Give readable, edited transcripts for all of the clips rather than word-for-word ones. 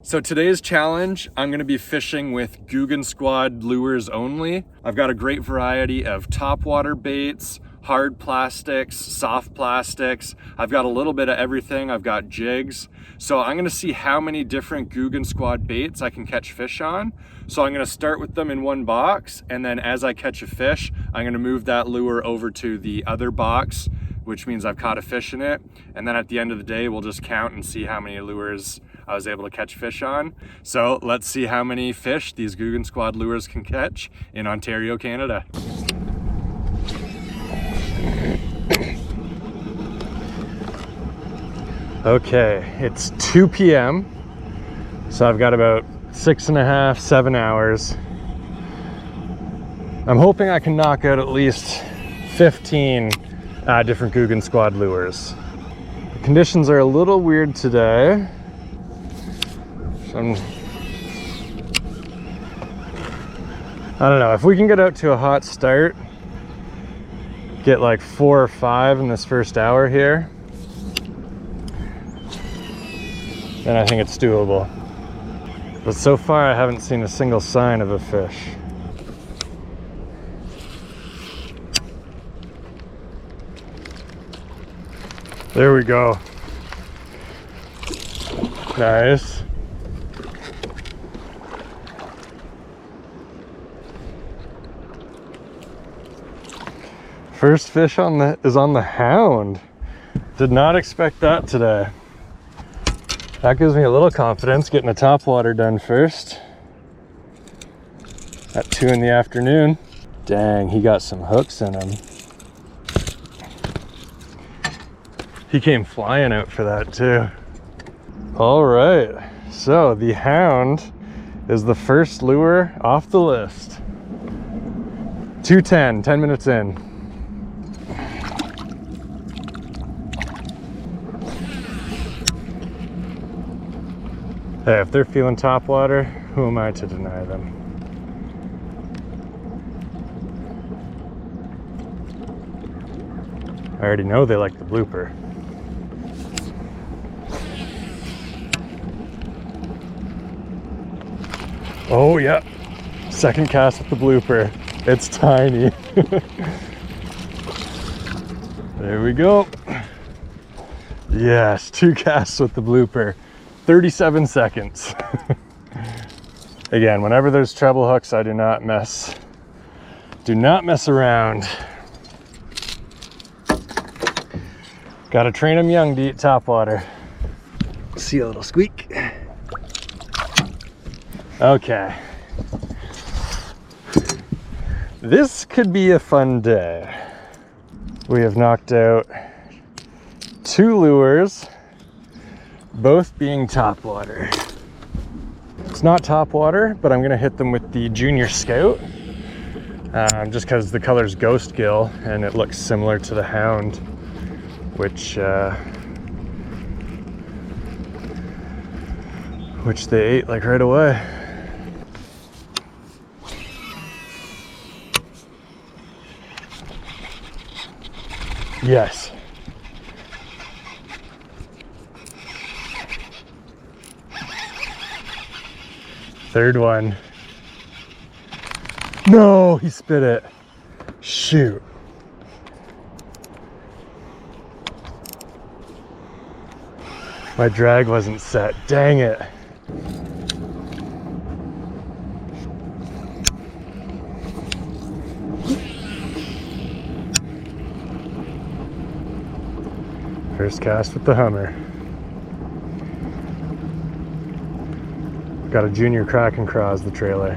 So today's challenge, I'm gonna be fishing with Googan Squad lures only. I've got a great variety of topwater baits, hard plastics, soft plastics. I've got a little bit of everything. I've got jigs. So I'm gonna see how many different Googan Squad baits I can catch fish on. So I'm gonna start with them in one box, and then as I catch a fish, I'm gonna move that lure over to the other box, which means I've caught a fish in it. And then at the end of the day, we'll just count and see how many lures I was able to catch fish on. So let's see how many fish these Googan Squad lures can catch in Ontario, Canada. Okay, it's 2 p.m. So I've got about 6.5, 7 hours. I'm hoping I can knock out at least 15 different Googan Squad lures. The conditions are a little weird today. So I don't know, if we can get out to a hot start, get like 4 or 5 in this first hour here, then I think it's doable. But so far I haven't seen a single sign of a fish. There we go. Nice. First fish is on the hound. Did not expect that today. That gives me a little confidence getting the topwater done first at 2 in the afternoon. Dang, he got some hooks in him. He came flying out for that too. All right, so the hound is the first lure off the list. 2:10, 10 minutes in. Hey, if they're feeling topwater, who am I to deny them? I already know they like the blooper. Oh yeah, second cast with the blooper. It's tiny. There we go. Yes, 2 casts with the blooper. 37 seconds. Again, whenever there's treble hooks, I do not mess around. Gotta train them young to eat topwater. See a little squeak. Okay. This could be a fun day. We have knocked out 2 lures, both being topwater. It's not topwater, but I'm gonna hit them with the Junior Scout, just because the color's Ghost Gill and it looks similar to the Hound, which they ate like right away. Yes. Third one. No, he spit it. Shoot. My drag wasn't set. Dang it. First cast with the Hummer. Got a Junior Kraken Craw as the trailer.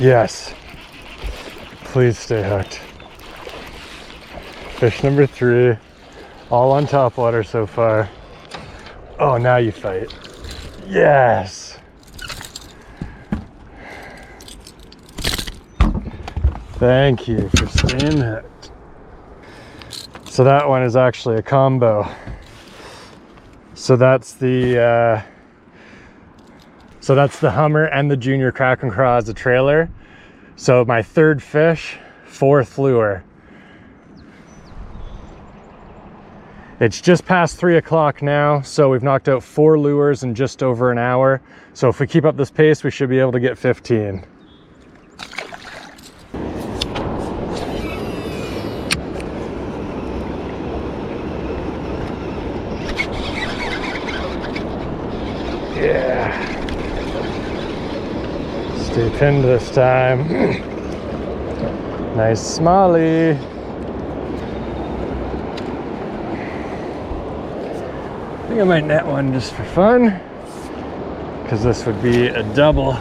Yes. Please stay hooked. Fish number 3. All on topwater so far. Oh, now you fight. Yes. Thank you for staying hooked. So that one is actually a combo. So that's the Hummer and the Junior Kraken Craw as a trailer. So my third fish, fourth lure. It's just past 3 o'clock now, so we've knocked out 4 lures in just over an hour. So if we keep up this pace, we should be able to get 15. Yeah. Stay pinned this time. Nice smallie. I think I might net one just for fun, because this would be a double.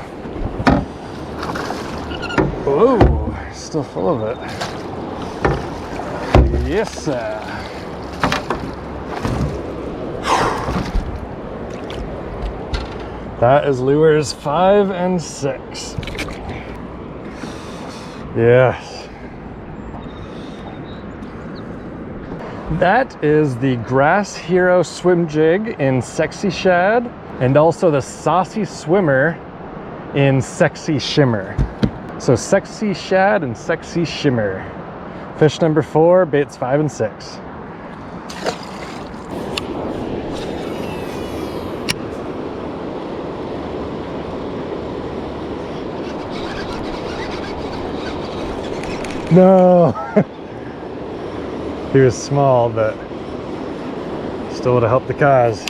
Whoa, still full of it. Yes, sir. That is lures 5 and 6. Yes. That is the Grass Hero swim jig in Sexy Shad, and also the Saucy Swimmer in Sexy Shimmer. So Sexy Shad and Sexy Shimmer. Fish number 4, baits 5 and 6. No! He was small, but still would have helped the cause.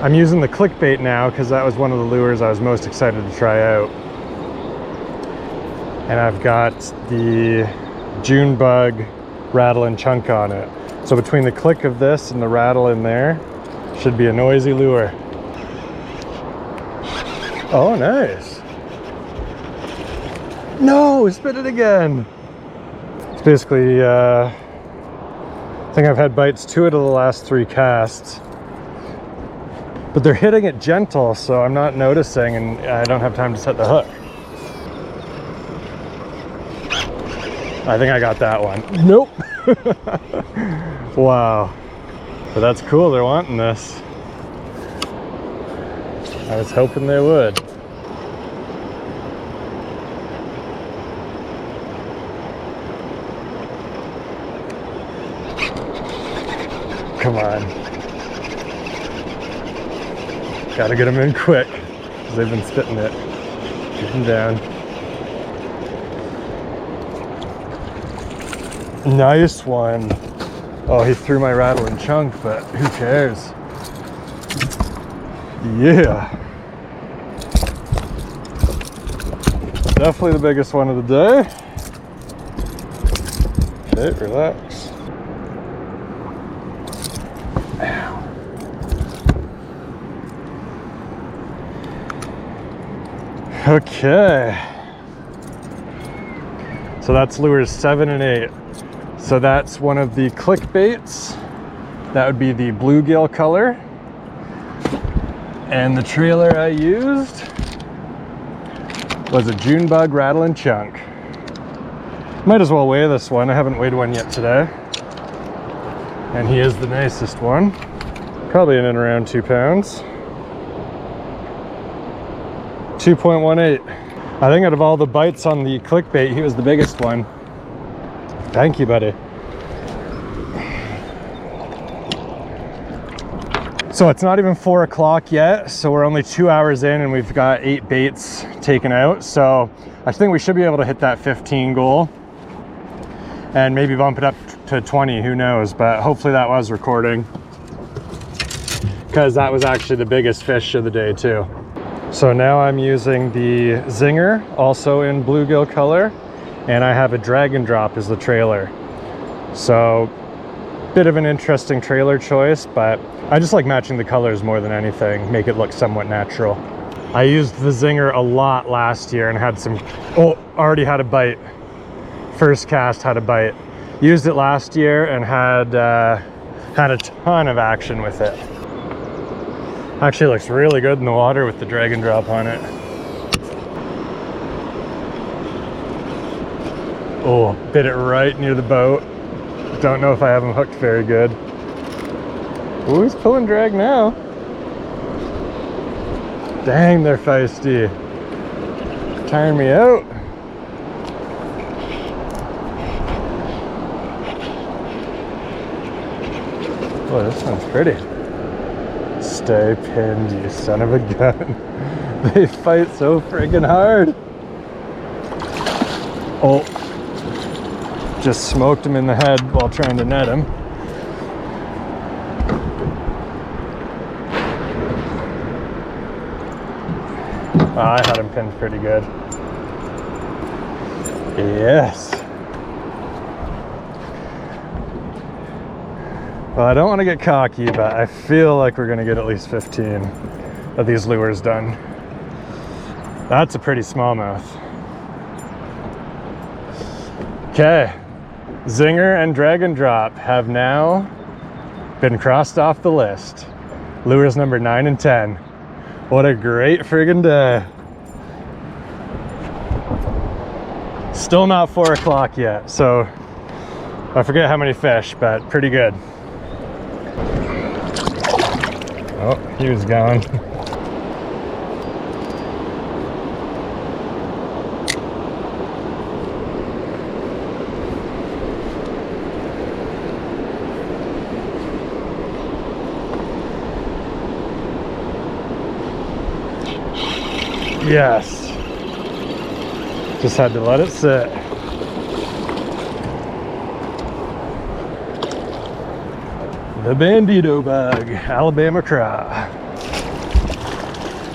I'm using the clickbait now because that was one of the lures I was most excited to try out. And I've got the June bug rattle and chunk on it. So between the click of this and the rattle in there, should be a noisy lure. Oh, nice. No, spit it again. It's basically, I think I've had bites 2 out of the last 3 casts, but they're hitting it gentle, so I'm not noticing and I don't have time to set the hook. I think I got that one. Nope. Wow. But that's cool, they're wanting this. I was hoping they would. Come on. Gotta get them in quick, because they've been spitting it. Get them down. Nice one. Oh, he threw my rattle and chunk, but who cares? Yeah. Definitely the biggest one of the day. Okay, relax. Okay, so that's lures 7 and 8. So that's one of the clickbaits. That would be the bluegill color. And the trailer I used was a June bug rattle and chunk. Might as well weigh this one. I haven't weighed one yet today. And he is the nicest one. Probably in and around 2 pounds. 2.18. I think out of all the bites on the clickbait, he was the biggest one. Thank you, buddy. So it's not even 4 o'clock yet, so we're only 2 hours in and we've got 8 baits taken out. So I think we should be able to hit that 15 goal and maybe bump it up to 20, who knows, but hopefully that was recording, because that was actually the biggest fish of the day too. So now I'm using the Zinger, also in bluegill color, and I have a Dragon Drop as the trailer. So, bit of an interesting trailer choice, but I just like matching the colors more than anything, make it look somewhat natural. I used the Zinger a lot last year and had some, oh, already had a bite. First cast had a bite. Used it last year and had a ton of action with it. Actually looks really good in the water with the Dragon Drop on it. Oh, bit it right near the boat. Don't know if I have him hooked very good. Oh, he's pulling drag now. Dang, they're feisty. Tiring me out. That's pretty. Stay pinned, you son of a gun. They fight so friggin' hard. Oh, just smoked him in the head while trying to net him. Oh, I had him pinned pretty good. Yes. Well, I don't want to get cocky, but I feel like we're going to get at least 15 of these lures done. That's a pretty smallmouth. Okay, Zinger and Drag and Drop have now been crossed off the list. Lures number 9 and 10. What a great friggin' day. Still not 4 o'clock yet, so I forget how many fish, but pretty good. Oh, he was gone. Yes. Just had to let it sit. The Bandito bug, Alabama craw.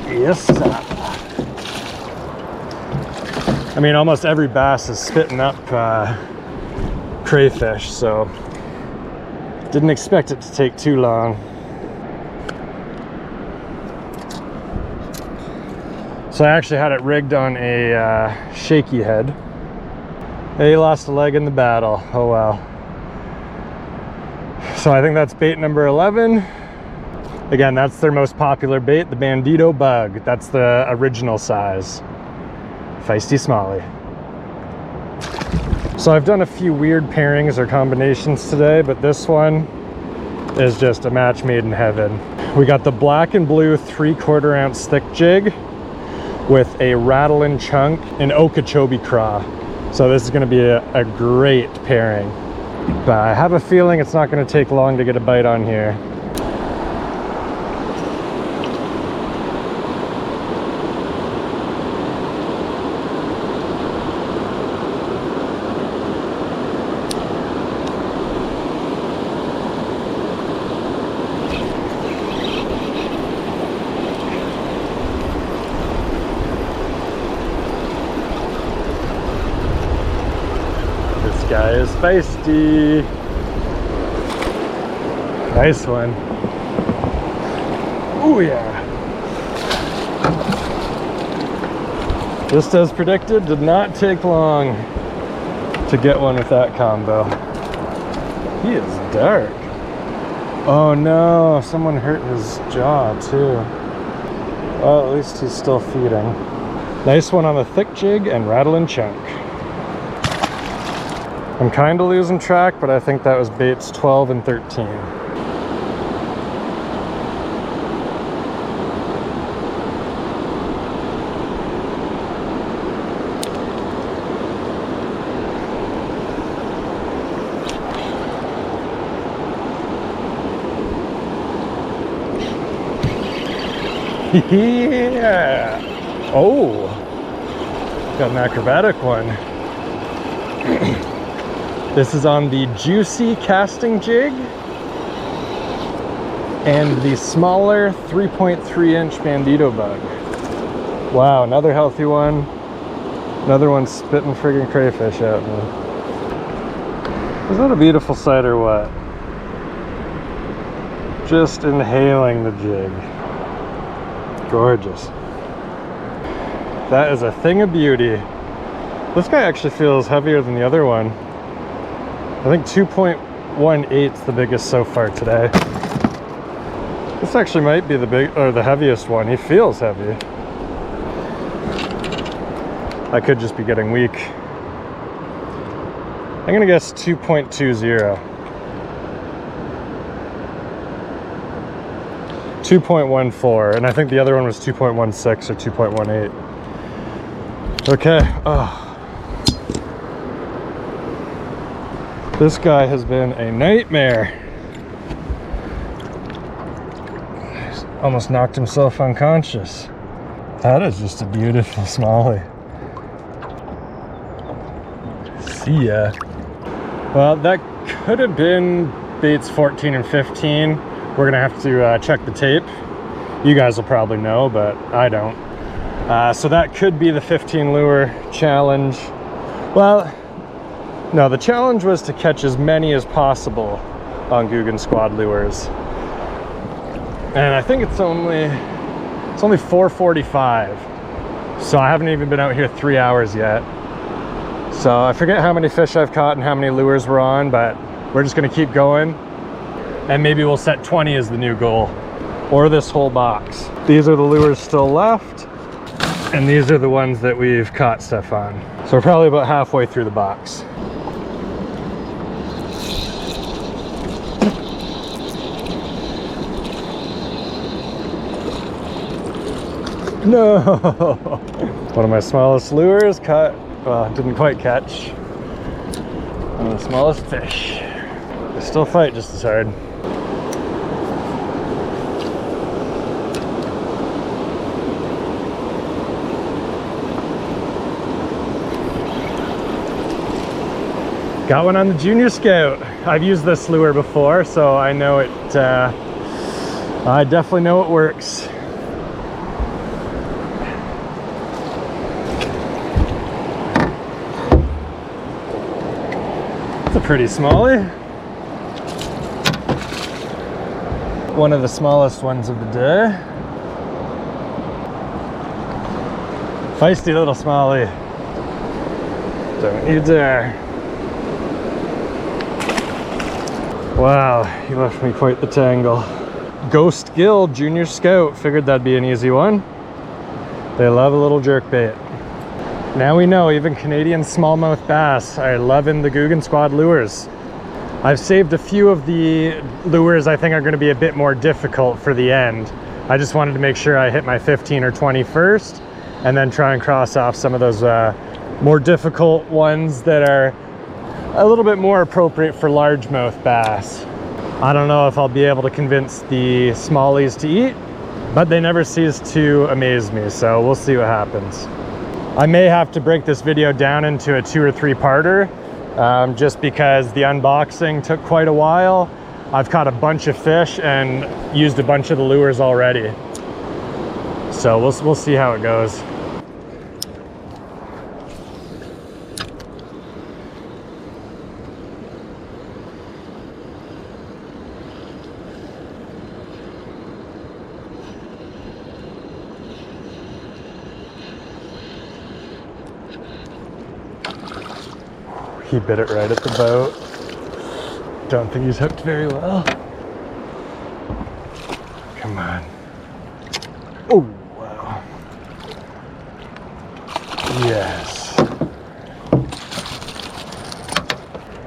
Yes, sir. I mean, almost every bass is spitting up crayfish, so didn't expect it to take too long. So I actually had it rigged on a shaky head. He lost a leg in the battle. Oh well. So I think that's bait number 11. Again, that's their most popular bait, the Bandito bug. That's the original size. Feisty Smalley. So I've done a few weird pairings or combinations today, but this one is just a match made in heaven. We got the black and blue 3/4 ounce thick jig with a rattle-in chunk and Okeechobee craw. So this is going to be a great pairing. But I have a feeling it's not going to take long to get a bite on here. Guy is feisty. Nice one. Oh yeah. Just as predicted, did not take long to get one with that combo. He is dark. Oh no, someone hurt his jaw too. Well, at least he's still feeding. Nice one on the thick jig and rattle-in chunk. I'm kind of losing track, but I think that was baits 12 and 13. Yeah! Oh! Got an acrobatic one. This is on the Juicy casting jig and the smaller 3.3 inch Bandito bug. Wow, another healthy one. Another one spitting friggin' crayfish at me. Is that a beautiful sight or what? Just inhaling the jig. Gorgeous. That is a thing of beauty. This guy actually feels heavier than the other one. I think 2.18 is the biggest so far today. This actually might be the heaviest one. He feels heavy. I could just be getting weak. I'm gonna guess 2.20. 2.14, and I think the other one was 2.16 or 2.18. Okay. Oh. This guy has been a nightmare. almost knocked himself unconscious. That is just a beautiful smallie. See ya. Well, that could have been baits 14 and 15. We're gonna have to check the tape. You guys will probably know, but I don't. So that could be the 15 lure challenge. Well, no, the challenge was to catch as many as possible on Googan Squad lures. And I think it's only 4:45. So I haven't even been out here 3 hours yet. So I forget how many fish I've caught and how many lures we're on, but we're just gonna keep going. And maybe we'll set 20 as the new goal, or this whole box. These are the lures still left, and these are the ones that we've caught stuff on. So we're probably about halfway through the box. No! One of my smallest lures caught, well, didn't quite catch. One of the smallest fish. They still fight just as hard. Got one on the Junior Scout. I've used this lure before, so I know it, I definitely know it works. It's a pretty smallie. One of the smallest ones of the day. Feisty little smallie. Don't you dare. Wow, he left me quite the tangle. Ghost Gill Junior Scout. Figured that'd be an easy one. They love a little jerkbait. Now we know even Canadian smallmouth bass are loving the Googan Squad lures. I've saved a few of the lures I think are going to be a bit more difficult for the end. I just wanted to make sure I hit my 15 or 20 first, and then try and cross off some of those more difficult ones that are a little bit more appropriate for largemouth bass. I don't know if I'll be able to convince the smallies to eat, but they never cease to amaze me, so we'll see what happens. I may have to break this video down into a 2 or 3 parter, just because the unboxing took quite a while. I've caught a bunch of fish and used a bunch of the lures already. So we'll see how it goes. He bit it right at the boat. Don't think he's hooked very well. Come on. Oh, wow. Yes.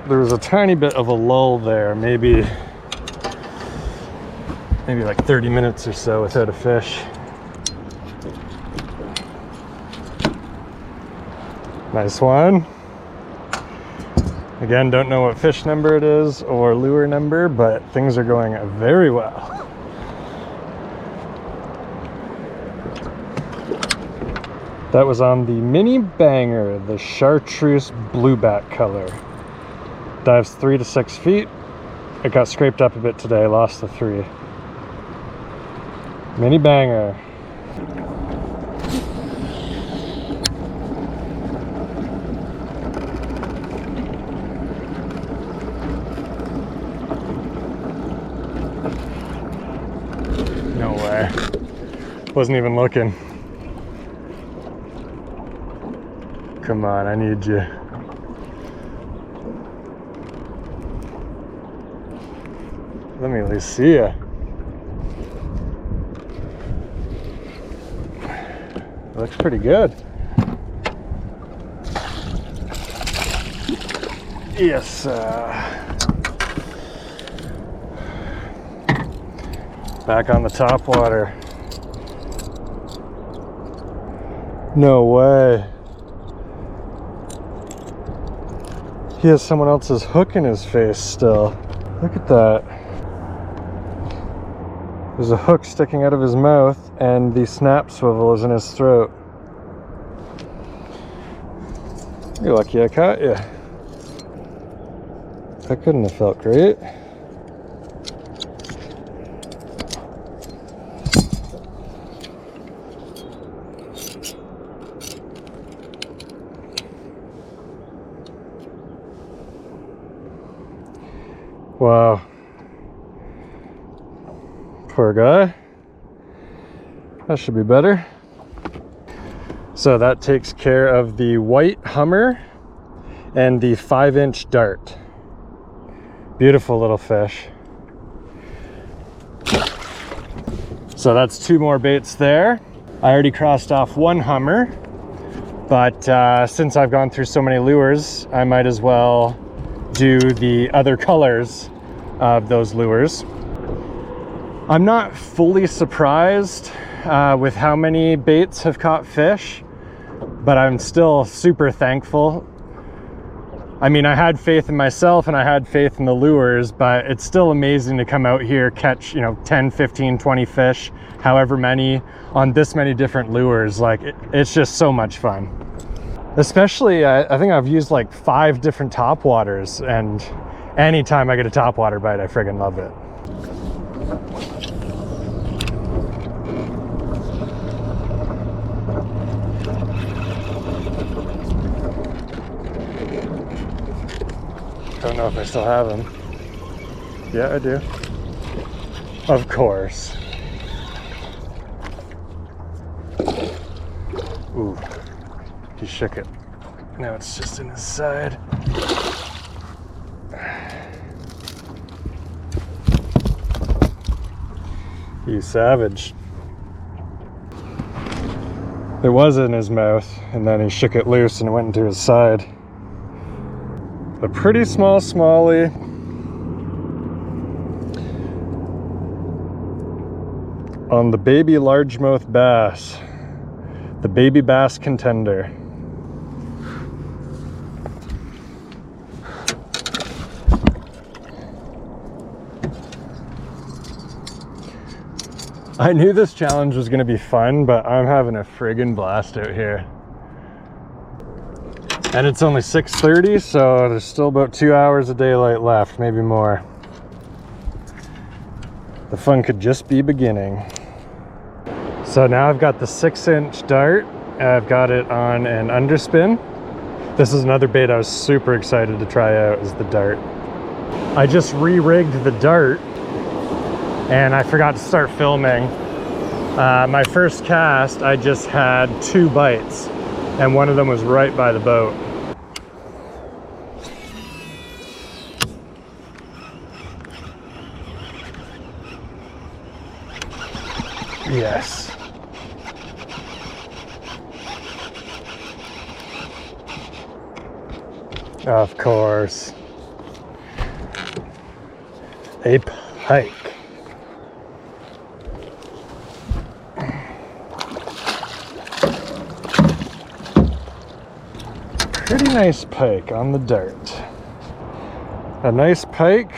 There was a tiny bit of a lull there, maybe like 30 minutes or so without a fish. Nice one. Again, don't know what fish number it is or lure number, but things are going very well. That was on the mini banger, the chartreuse blueback color. Dives 3 to 6 feet. It got scraped up a bit today, lost the 3. Mini banger. No way. Wasn't even looking. Come on, I need you. Let me at least see you. Looks pretty good. Yes. Back on the top water. No way. He has someone else's hook in his face still. Look at that. There's a hook sticking out of his mouth and the snap swivel is in his throat. You're lucky I caught you. That couldn't have felt great. Wow. Poor guy. That should be better. So that takes care of the white Hummer and the 5-inch dart. Beautiful little fish. So that's 2 more baits there. I already crossed off 1 Hummer, but since I've gone through so many lures, I might as well do the other colors of those lures. I'm not fully surprised with how many baits have caught fish, but I'm still super thankful. I mean, I had faith in myself and I had faith in the lures, but it's still amazing to come out here, catch, you know, 10, 15, 20 fish, however many, on this many different lures. Like, it's just so much fun. Especially, I think I've used like 5 different topwaters, and anytime I get a topwater bite, I friggin' love it. Don't know if I still have him. Yeah, I do. Of course. Ooh, he shook it. Now it's just in his side. You savage. It was in his mouth, and then he shook it loose and it went into his side. A pretty small smallie. On the baby largemouth bass. The baby bass contender. I knew this challenge was going to be fun, but I'm having a friggin' blast out here. And it's only 6:30, so there's still about 2 hours of daylight left, maybe more. The fun could just be beginning. So now I've got the 6-inch dart. I've got it on an underspin. This is another bait I was super excited to try out, is the dart. I just re-rigged the dart and I forgot to start filming. My first cast, I just had 2 bites and one of them was right by the boat. Yes. Of course. A pike. Pretty nice pike on the dart. A nice pike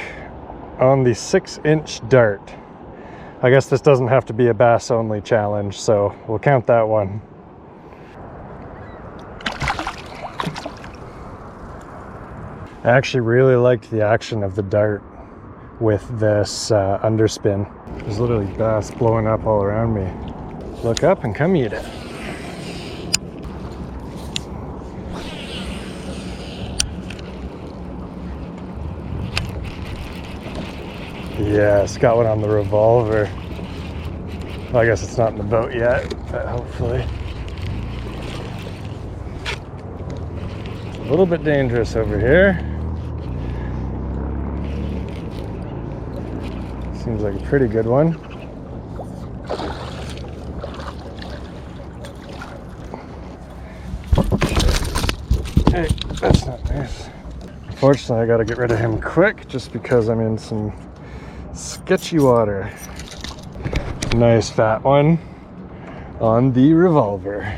on the 6-inch dart. I guess this doesn't have to be a bass only challenge, so we'll count that one. I actually really liked the action of the dart with this underspin. There's literally bass blowing up all around me. Look up and come eat it. Yes, got one on the revolver. Well, I guess it's not in the boat yet, but hopefully. A little bit dangerous over here. Seems like a pretty good one. Hey, that's not nice. Unfortunately, I gotta get rid of him quick just because I'm in some sketchy water. Nice fat one on the revolver.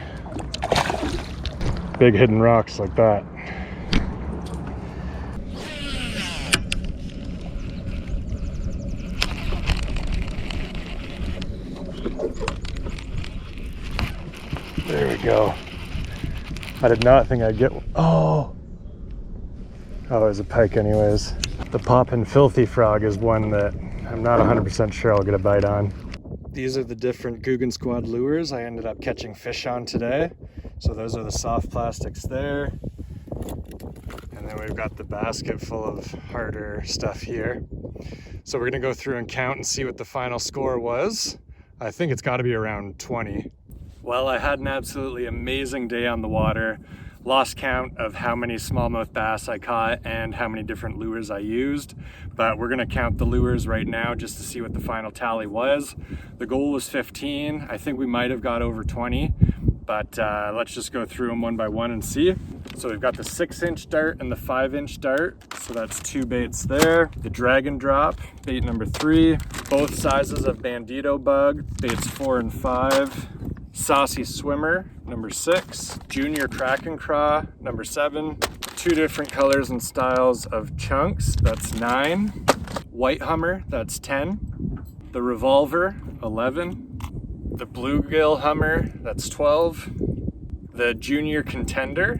Big hidden rocks like that. There we go. I did not think I'd get one. Oh, it was a pike anyways. The poppin' filthy frog is one that I'm not 100% sure I'll get a bite on. These are the different Googan Squad lures I ended up catching fish on today. So those are the soft plastics there. And then we've got the basket full of harder stuff here. So we're gonna go through and count and see what the final score was. I think it's gotta be around 20. Well, I had an absolutely amazing day on the water. Lost count of how many smallmouth bass I caught and how many different lures I used, but we're gonna count the lures right now just to see what the final tally was. The goal was 15. I think we might have got over 20, but let's just go through them one by one and see. So we've got the 6-inch dart and the 5-inch dart. So that's 2 baits there. The dragon drop, bait number 3. Both sizes of bandito bug, baits 4 and 5. Saucy swimmer, number 6. Junior kraken craw, number 7. 2 different colors and styles of chunks, that's 9. White hummer, that's 10. The revolver, 11. The bluegill hummer, that's 12. The junior contender,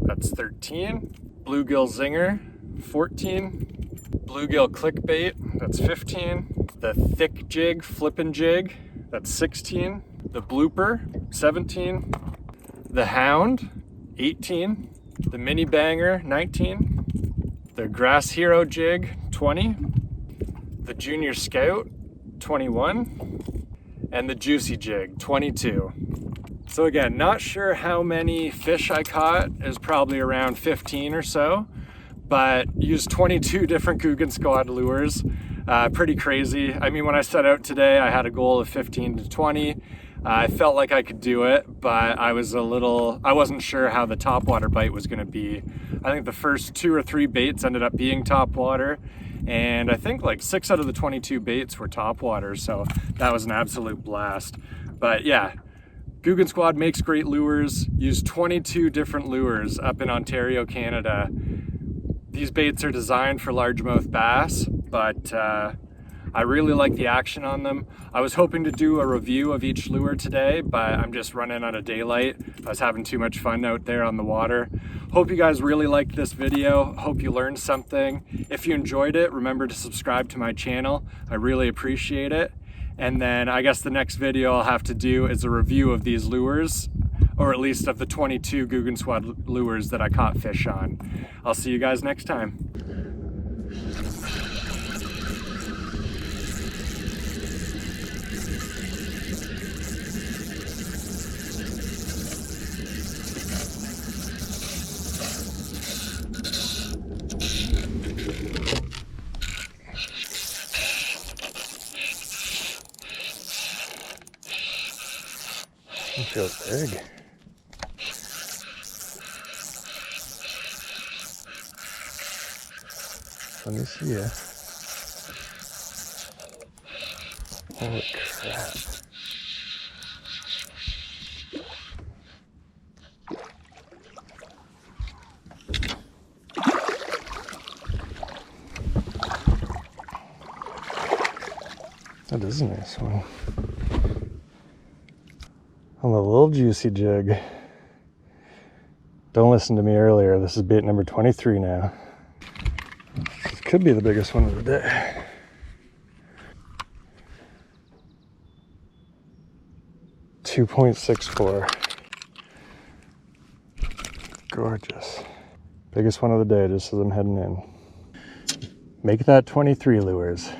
that's 13. Bluegill zinger, 14. Bluegill clickbait, that's 15. The thick jig, flippin' jig, that's 16. The blooper, 17. The hound, 18. The mini banger, 19. The grass hero jig, 20. The junior scout, 21. And the juicy jig, 22. So again, not sure how many fish I caught. It was probably around 15 or so, but used 22 different Googan Squad lures. Pretty crazy. I mean, when I set out today, I had a goal of 15 to 20. I felt like I could do it, but I wasn't sure how the topwater bite was gonna be. I think the first 2 or 3 baits ended up being topwater, and I think like 6 out of the 22 baits were topwater, so that was an absolute blast. But yeah, Googan Squad makes great lures, used 22 different lures up in Ontario, Canada. These baits are designed for largemouth bass, but I really like the action on them. I was hoping to do a review of each lure today, but I'm just running out of daylight. I was having too much fun out there on the water. Hope you guys really liked this video. Hope you learned something. If you enjoyed it, remember to subscribe to my channel. I really appreciate it. And then I guess the next video I'll have to do is a review of these lures, or at least of the 22 Googan Squad lures that I caught fish on. I'll see you guys next time. It feels big. Let me see ya. Holy crap. That is a nice one. On the little juicy jig. Don't listen to me earlier. This is bait number 23 now. This could be the biggest one of the day. .64. Gorgeous. Biggest one of the day just as I'm heading in. Make that 23 lures.